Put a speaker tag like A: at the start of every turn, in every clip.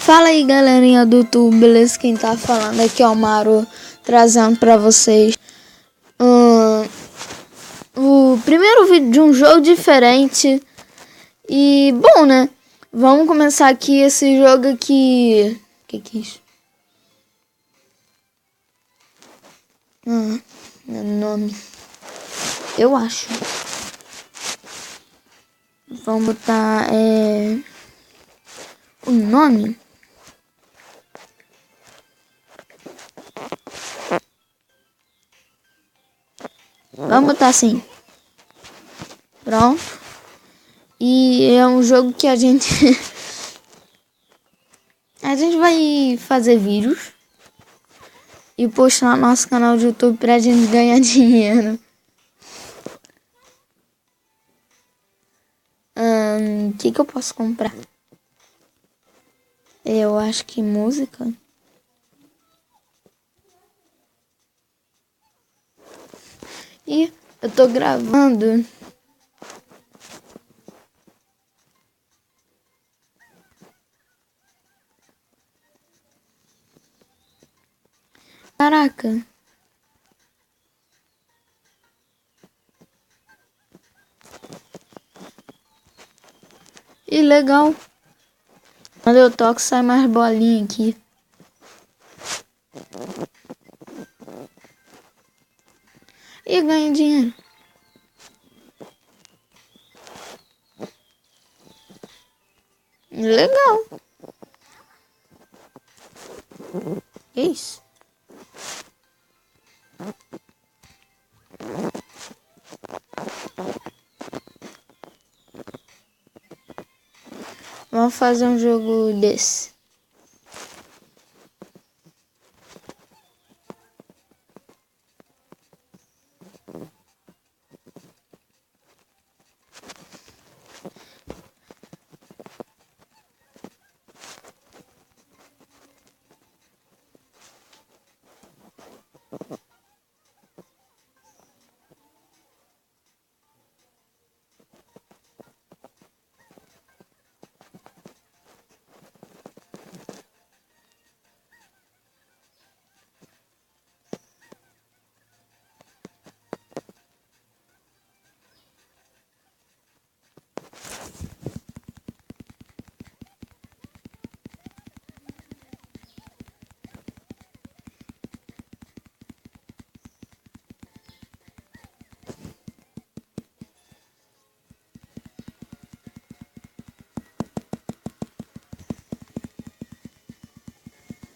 A: Fala aí, galerinha do YouTube, beleza? Quem tá falando aqui é o Maru, trazendo pra vocês o primeiro vídeo de um jogo diferente. E, bom, né? Vamos começar aqui esse jogo aqui. Que é isso? Meu nome. Eu acho. Vamos botar o nome. Vamos botar assim. Pronto. E é um jogo que a gente vai fazer vídeos e postar no nosso canal de YouTube pra gente ganhar dinheiro. O que eu posso comprar? Eu acho que música. E eu tô gravando. Caraca. E legal. Quando eu toco sai mais bolinha aqui. E ganho dinheiro. Legal. Que isso? Vamos fazer um jogo desse.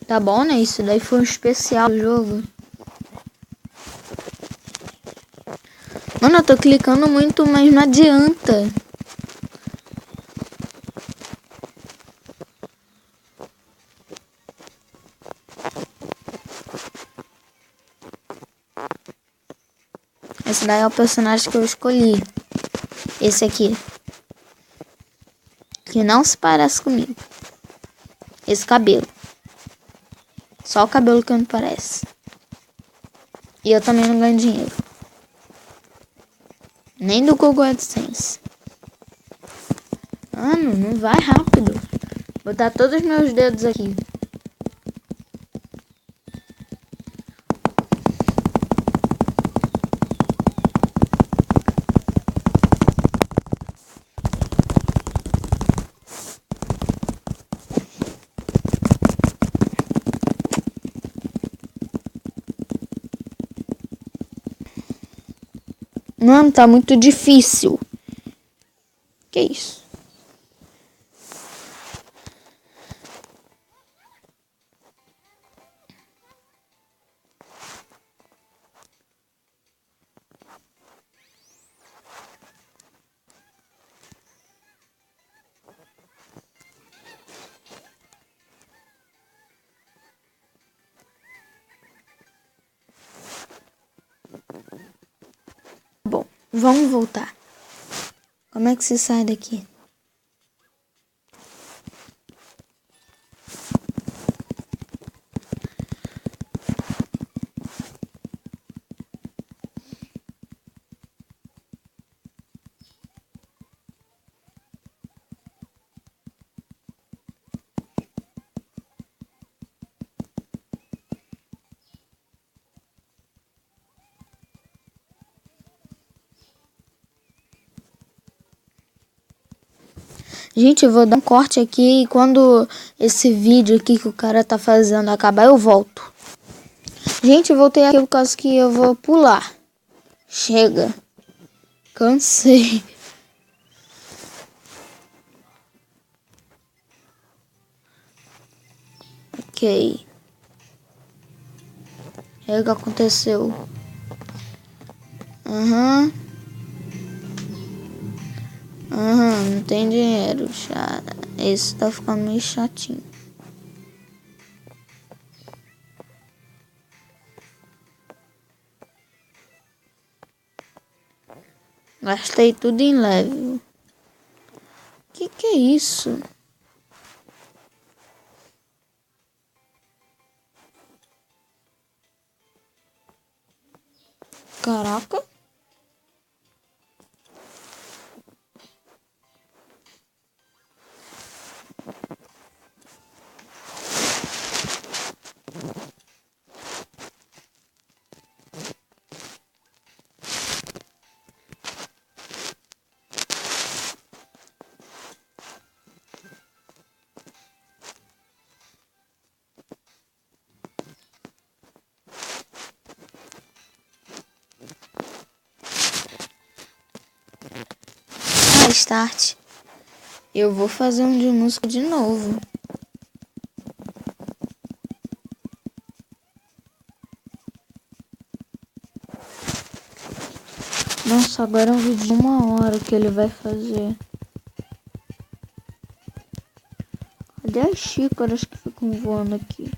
A: Tá bom, né? Isso daí foi um especial do jogo. Mano, eu tô clicando muito, mas não adianta. Esse daí é o personagem que eu escolhi. Esse aqui. Que não se parece comigo. Esse cabelo. Só o cabelo que não parece. E eu também não ganho dinheiro. Nem do Google AdSense. Mano, não vai rápido. Vou botar todos os meus dedos aqui. Mano, tá muito difícil. Que isso? Bom, vamos voltar. Como é que se sai daqui? Gente, eu vou dar um corte aqui e quando esse vídeo aqui que o cara tá fazendo acabar, eu volto. Gente, eu voltei aqui por causa que eu vou pular. Chega. Cansei. Ok. E aí, o que aconteceu? Aham. Não tem dinheiro. Esse tá ficando meio chatinho. Gastei tudo em level. Que é isso? Caraca. Start. Eu vou fazer um de música de novo. Nossa, agora é um vídeo de 1 hora que ele vai fazer. Cadê as xícaras que ficam voando aqui?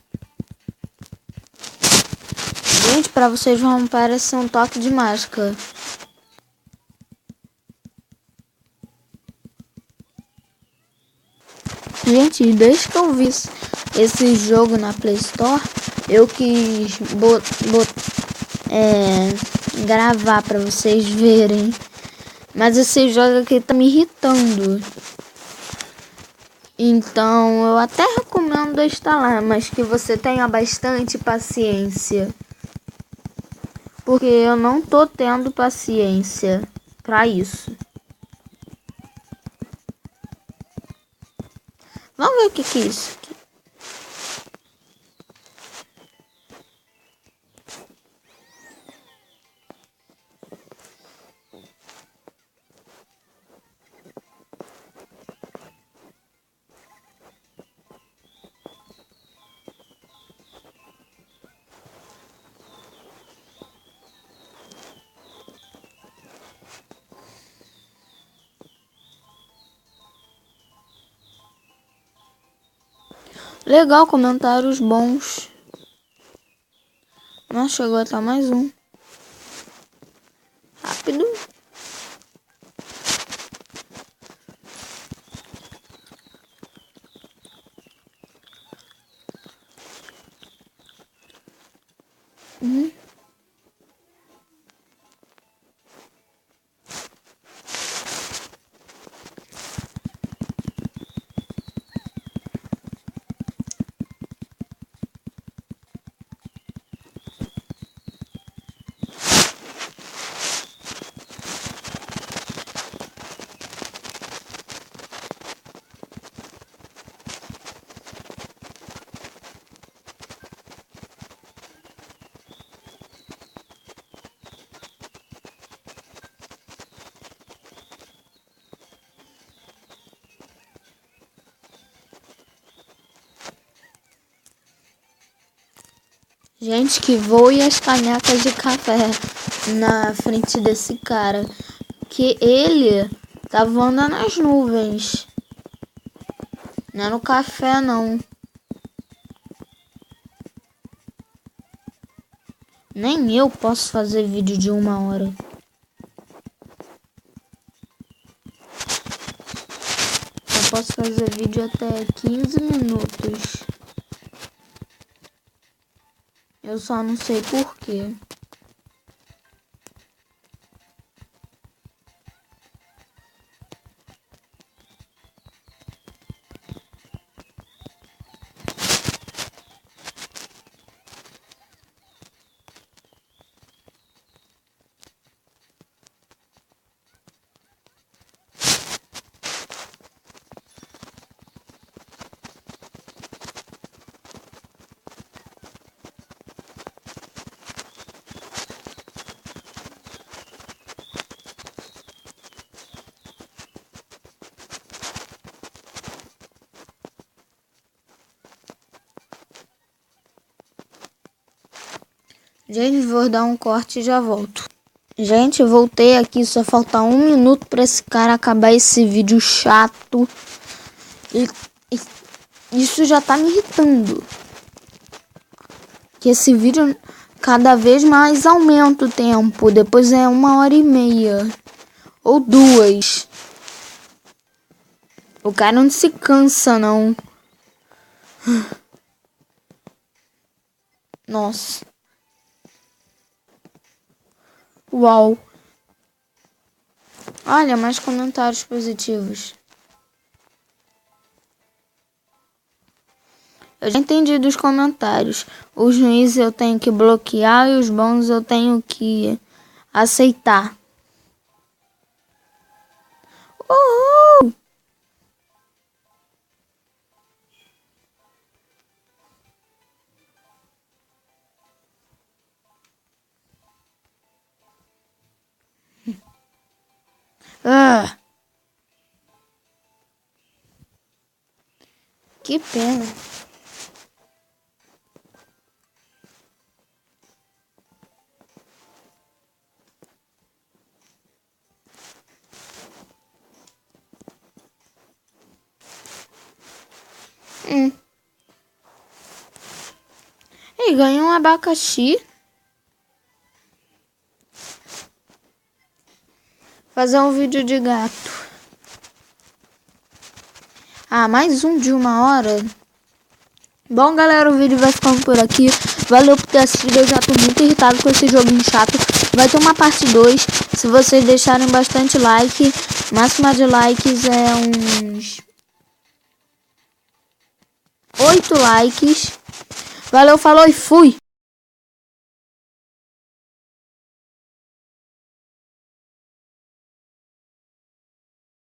A: Gente, pra vocês vão parecer um toque de mágica. Gente, desde que eu vi esse jogo na Play Store, eu quis gravar pra vocês verem. Mas esse jogo aqui tá me irritando. Então, eu até recomendo instalar, mas que você tenha bastante paciência. Porque eu não tô tendo paciência pra isso. Vamos ver o que é isso aqui. Legal, comentários bons. Nossa, chegou a estar mais um. Rápido. Gente, que voe as canecas de café na frente desse cara. Que ele tá voando nas nuvens. Não é no café, não. Nem eu posso fazer vídeo de 1 hora. Eu posso fazer vídeo até 15 minutos. Eu só não sei por quê. Gente, vou dar um corte e já volto. Gente, voltei aqui. Só falta 1 minuto pra esse cara acabar esse vídeo chato. E isso já tá me irritando. Que esse vídeo cada vez mais aumenta o tempo. Depois é 1h30. Ou 2. O cara não se cansa, não. Nossa. Uau. Olha, mais comentários positivos. Eu já entendi dos comentários. Os ruins eu tenho que bloquear e os bons eu tenho que aceitar. Uhul! Ah, que pena. E ganhei um abacaxi. Fazer um vídeo de gato. Ah, mais um de 1 hora. Bom, galera, o vídeo vai ficando por aqui. Valeu por ter assistido. Eu já tô muito irritado com esse joguinho chato. Vai ter uma parte 2. Se vocês deixarem bastante like. Máxima de likes é uns 8 likes. Valeu, falou e fui!